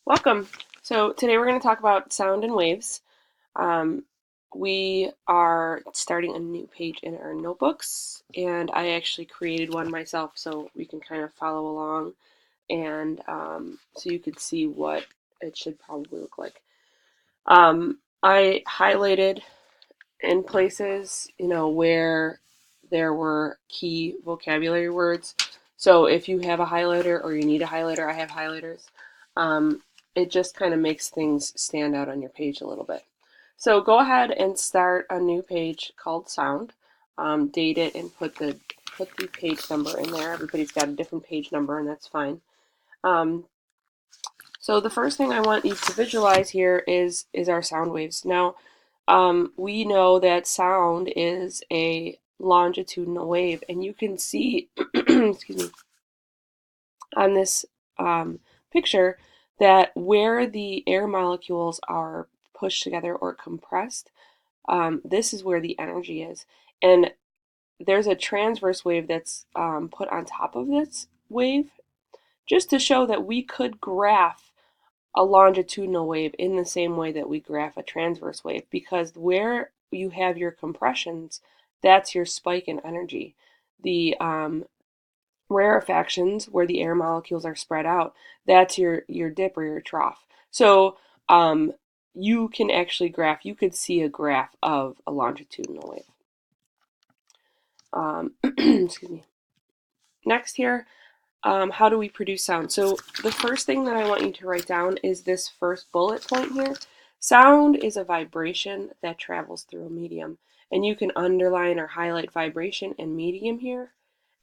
Welcome. So today we're going to talk about sound and waves. Um, we are starting a new page in our notebooks, and I actually created one myself so we can kind of follow along and so you could see what it should probably look like. I highlighted in places, where there were key vocabulary words. So if you have a highlighter or you need a highlighter, I have highlighters. Um, it just kind of makes things stand out on your page a little bit. So go ahead and start a new page called Sound. Date it and put the page number in there. Everybody's got a different page number, and that's fine. Um, so the first thing I want you to visualize here is our sound waves. Now, we know that sound is a longitudinal wave, and you can see, excuse me, on this picture that where the air molecules are pushed together or compressed, this is where the energy is. And there's a transverse wave that's put on top of this wave just to show that we could graph a longitudinal wave in the same way that we graph a transverse wave, because where you have your compressions, that's your spike in energy. The rarefactions, where the air molecules are spread out, that's your dip or your trough. So you can actually you could see a graph of a longitudinal wave. Excuse me. Next here, how do we produce sound? So the first thing that I want you to write down is this first bullet point here. Sound is a vibration that travels through a medium. And you can underline or highlight vibration and medium here.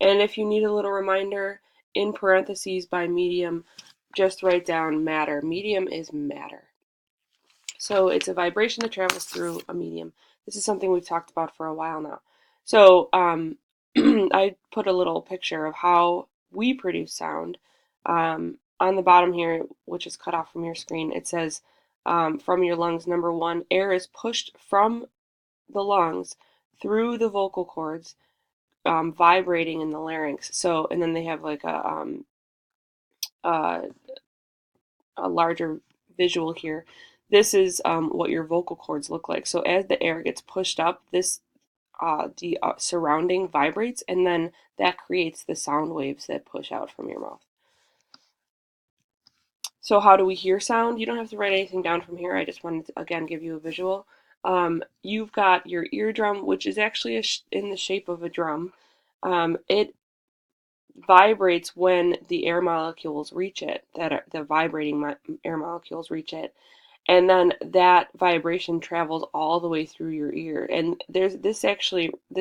And if you need a little reminder, in parentheses by medium, just write down matter. Medium is matter. So it's a vibration that travels through a medium. This is something we've talked about for a while now. So I put a little picture of how we produce sound. On the bottom here, which is cut off from your screen, it says from your lungs, number one, air is pushed from the lungs through the vocal cords, vibrating in the larynx. So, and then they have like uh, a larger visual here. This is what your vocal cords look like. So as the air gets pushed up, the surrounding vibrates, and then that creates the sound waves that push out from your mouth. So how do we hear sound? You don't have to write anything down from here. I just wanted to, again, give you a visual. You've got your eardrum, which is actually in the shape of a drum. It vibrates when the air molecules reach it, the vibrating air molecules reach it. And then that vibration travels all the way through your ear. And there's this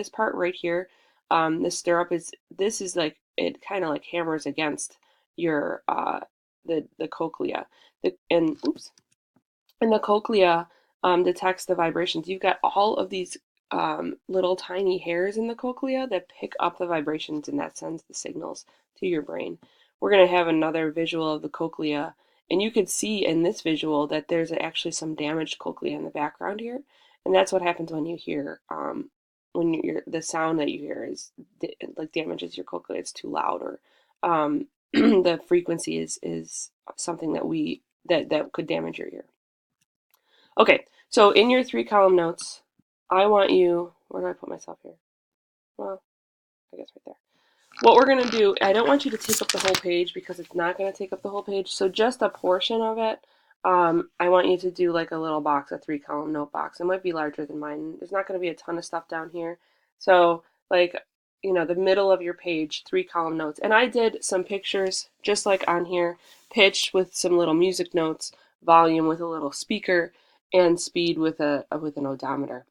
part right here, this stirrup this is like, it kind of like hammers against your the cochlea. And the cochlea detects the vibrations. You've got all of these little tiny hairs in the cochlea that pick up the vibrations, and that sends the signals to your brain. We're going to have another visual of the cochlea, and you could see in this visual that there's actually some damaged cochlea in the background here, and that's what happens when you hear when the sound that you hear is like damages your cochlea. It's too loud, or the frequency is something that could damage your ear. Okay, so in your 3-column notes, I want you, where do I put myself here? Well, I guess right there. What we're going to do, I don't want you to take up the whole page because it's not going to take up the whole page, so just a portion of it, I want you to do like a little box, a 3-column note box. It might be larger than mine. There's not going to be a ton of stuff down here. So, like, the middle of your page, 3-column notes. And I did some pictures, just like on here, pitch with some little music notes, volume with a little speaker, and speed with with an odometer.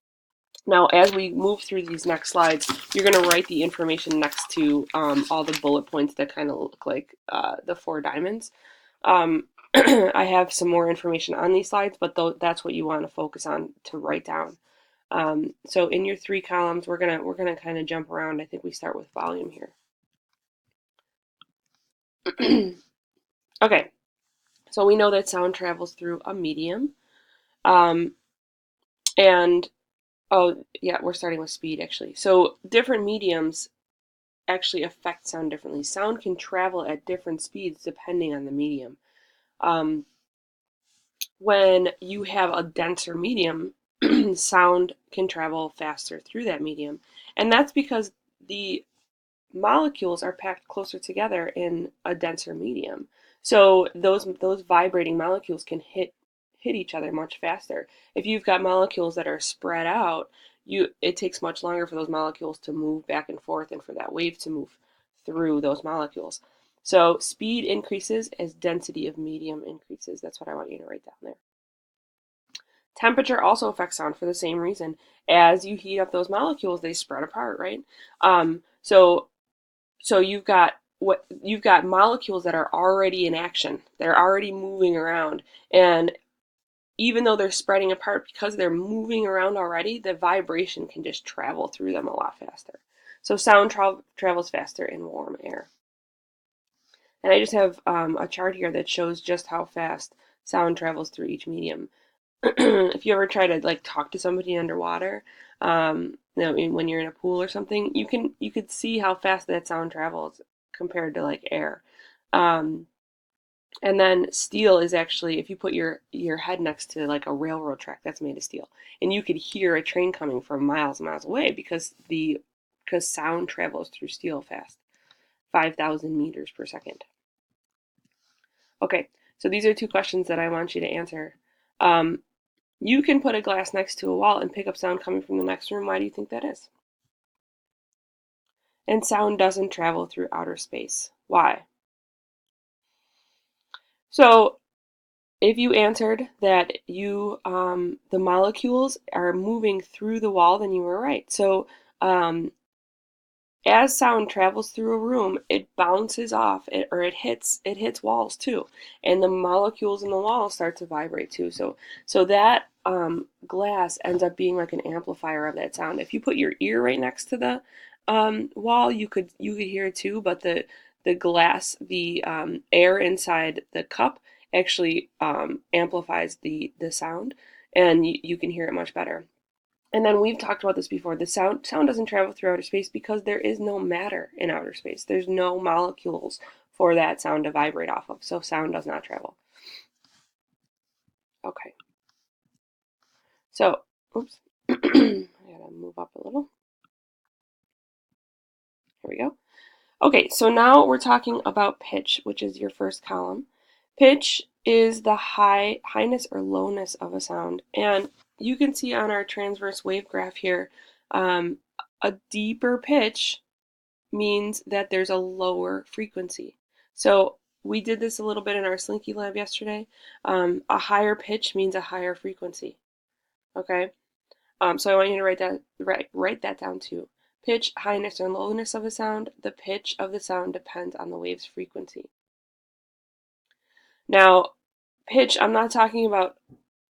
Now, as we move through these next slides, you're going to write the information next to all the bullet points that kind of look like the 4 diamonds. I have some more information on these slides, but that's what you want to focus on to write down. So in your 3 columns, we're gonna kind of jump around. I think we start with volume here. Okay, so we know that sound travels through a medium, um, and oh yeah, we're starting with speed actually. So different mediums actually affect sound differently. Sound can travel at different speeds depending on the medium. Um, when you have a denser medium, sound can travel faster through that medium. And that's because the molecules are packed closer together in a denser medium. So those vibrating molecules can hit each other much faster. If you've got molecules that are spread out, it takes much longer for those molecules to move back and forth and for that wave to move through those molecules. So speed increases as density of medium increases. That's what I want you to write down there. Temperature also affects sound for the same reason. As you heat up those molecules, they spread apart, right? So you've got molecules that are already in action. They're already moving around, and even though they're spreading apart because they're moving around already, the vibration can just travel through them a lot faster. So sound travels faster in warm air. And I just have a chart here that shows just how fast sound travels through each medium. If you ever try to like talk to somebody underwater, when you're in a pool or something, you could see how fast that sound travels compared to like air. Um, and then steel is actually, if you put your head next to like a railroad track that's made of steel, and you could hear a train coming from miles and miles away because sound travels through steel fast, 5,000 meters per second. Okay, so these are two questions that I want you to answer. Um, You can put a glass next to a wall and pick up sound coming from the next room. Why do you think that is? And sound doesn't travel through outer space. Why? So if you answered that the molecules are moving through the wall, then you were right. So um, as sound travels through a room, it bounces off or it hits walls too, and the molecules in the wall start to vibrate too. So that glass ends up being like an amplifier of that sound. If you put your ear right next to the wall, you could hear it too, but the glass, the air inside the cup actually amplifies the sound, and you can hear it much better. And then we've talked about this before. The sound doesn't travel through outer space because there is no matter in outer space. There's no molecules for that sound to vibrate off of. So sound does not travel. Okay. So, oops. I gotta move up a little. Here we go. Okay, so now we're talking about pitch, which is your first column. Pitch is the highness or lowness of a sound. And you can see on our transverse wave graph here, a deeper pitch means that there's a lower frequency. So we did this a little bit in our Slinky lab yesterday. A higher pitch means a higher frequency. Okay. So I want you to write that down too. Pitch, highness, or lowness of a sound. The pitch of the sound depends on the wave's frequency. Now, pitch, I'm not talking about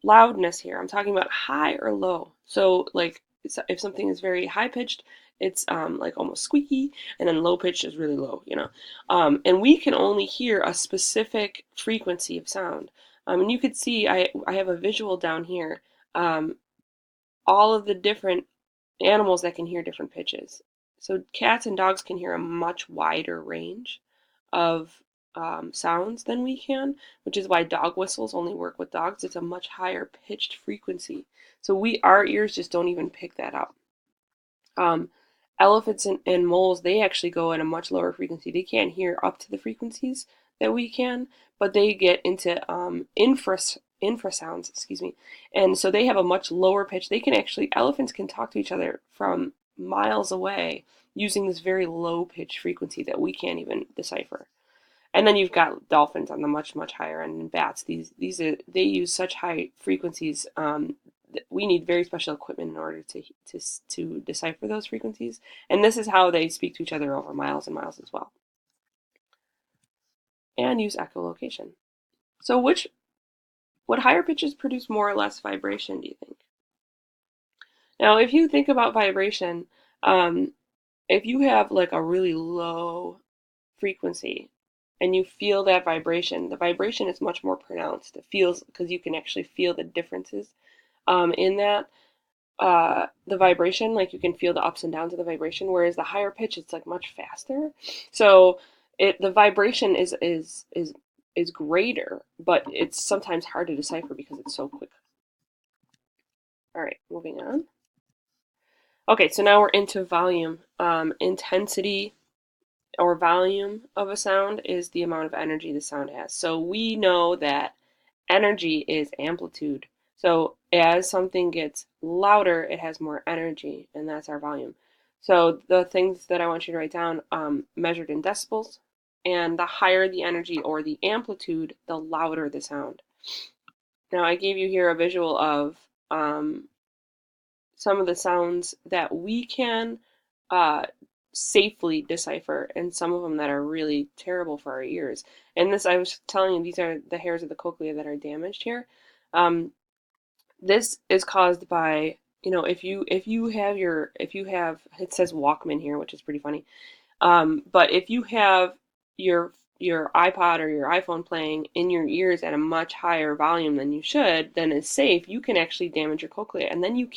loudness here. I'm talking about high or low. So like if something is very high pitched, it's like almost squeaky, and then low pitched is really low, you know. And we can only hear a specific frequency of sound. And you could see I have a visual down here. All of the different animals that can hear different pitches. So cats and dogs can hear a much wider range of sounds than we can, which is why dog whistles only work with dogs. It's a much higher pitched frequency. So our ears just don't even pick that up. Um, Elephants and moles, they actually go at a much lower frequency. They can't hear up to the frequencies that we can, but they get into infrasounds, excuse me. And so they have a much lower pitch. Elephants can talk to each other from miles away using this very low pitch frequency that we can't even decipher. And then you've got dolphins on the much higher end, and bats. They use such high frequencies. We need very special equipment in order to decipher those frequencies. And this is how they speak to each other over miles and miles as well. And use echolocation. So what higher pitches produce more or less vibration, do you think? Now, if you think about vibration, if you have like a really low frequency and you feel that vibration, the vibration is much more pronounced. It feels because you can actually feel the differences in that. The vibration, like you can feel the ups and downs of the vibration, whereas the higher pitch, it's like much faster. So the vibration is is greater, but it's sometimes hard to decipher because it's so quick. All right, moving on. Okay, so now we're into volume. Intensity or volume of a sound is the amount of energy the sound has. So we know that energy is amplitude. So as something gets louder, it has more energy, and that's our volume. So the things that I want you to write down, measured in decibels, and the higher the energy or the amplitude, the louder the sound. Now I gave you here a visual of um, some of the sounds that we can uh, safely decipher, and some of them that are really terrible for our ears. And this, I was telling you, these are the hairs of the cochlea that are damaged here. Um, this is caused by, if you have, it says Walkman here, which is pretty funny. But if you have your iPod or your iPhone playing in your ears at a much higher volume than you should, then it's safe, you can actually damage your cochlea, and then you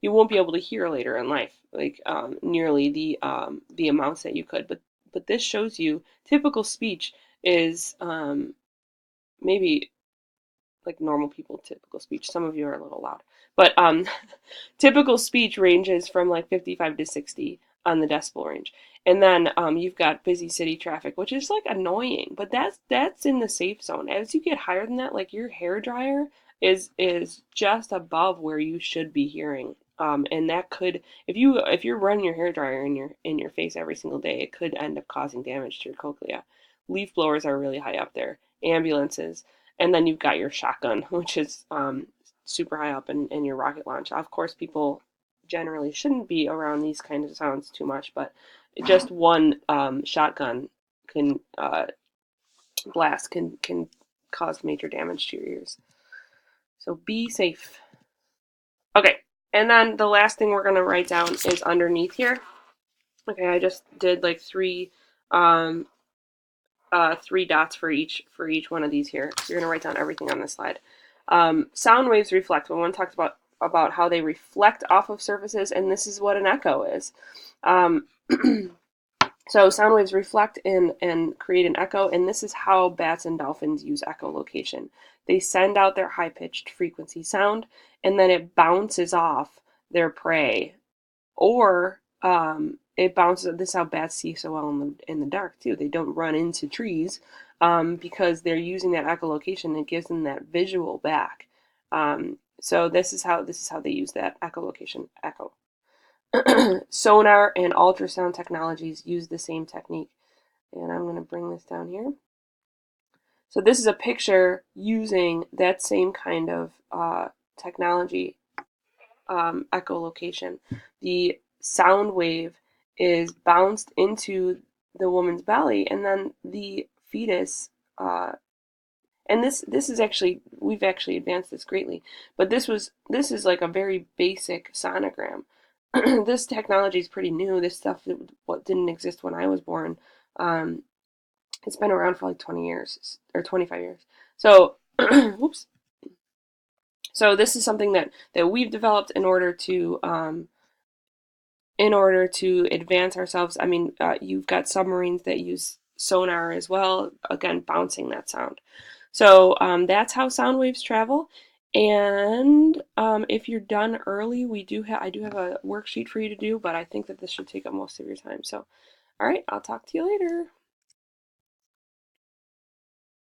won't be able to hear later in life, like nearly the amounts that you could. But this shows you typical speech is maybe like normal people typical speech. Some of you are a little loud, but typical speech ranges from like 55 to 60 on the decibel range. And then you've got busy city traffic, which is like annoying, but that's in the safe zone. As you get higher than that, like your hair dryer is just above where you should be hearing. And that could, if you're running your hair dryer in your face every single day, it could end up causing damage to your cochlea. Leaf blowers are really high up there. Ambulances, and then you've got your shotgun, which is super high up in your rocket launch. Of course, people generally shouldn't be around these kinds of sounds too much, but just one shotgun can blast can cause major damage to your ears. So be safe. Okay, and then the last thing we're gonna write down is underneath here. Okay, I just did like um, three dots for each one of these here. So you're gonna write down everything on this slide. Sound waves reflect. When one talks about how they reflect off of surfaces, and this is what an echo is. Um, so sound waves reflect and create an echo, and this is how bats and dolphins use echolocation. They send out their high-pitched frequency sound, and then it bounces off their prey, or it bounces. This is how bats see so well in the dark too. They don't run into trees because they're using that echolocation. It gives them that visual back. So this is how they use that echolocation. Echo. Sonar and ultrasound technologies use the same technique. And I'm going to bring this down here. So this is a picture using that same kind of technology, echolocation. The sound wave is bounced into the woman's belly, and then the fetus. And this is actually, we've actually advanced this greatly, but this is like a very basic sonogram. This technology is pretty new. This stuff what didn't exist when I was born. Um, it's been around for like 20 years or 25 years. So, whoops. So this is something that we've developed in order to advance ourselves. I mean, you've got submarines that use sonar as well, again, bouncing that sound. So that's how sound waves travel. And if you're done early, I do have a worksheet for you to do, but I think that this should take up most of your time. So, all right, I'll talk to you later.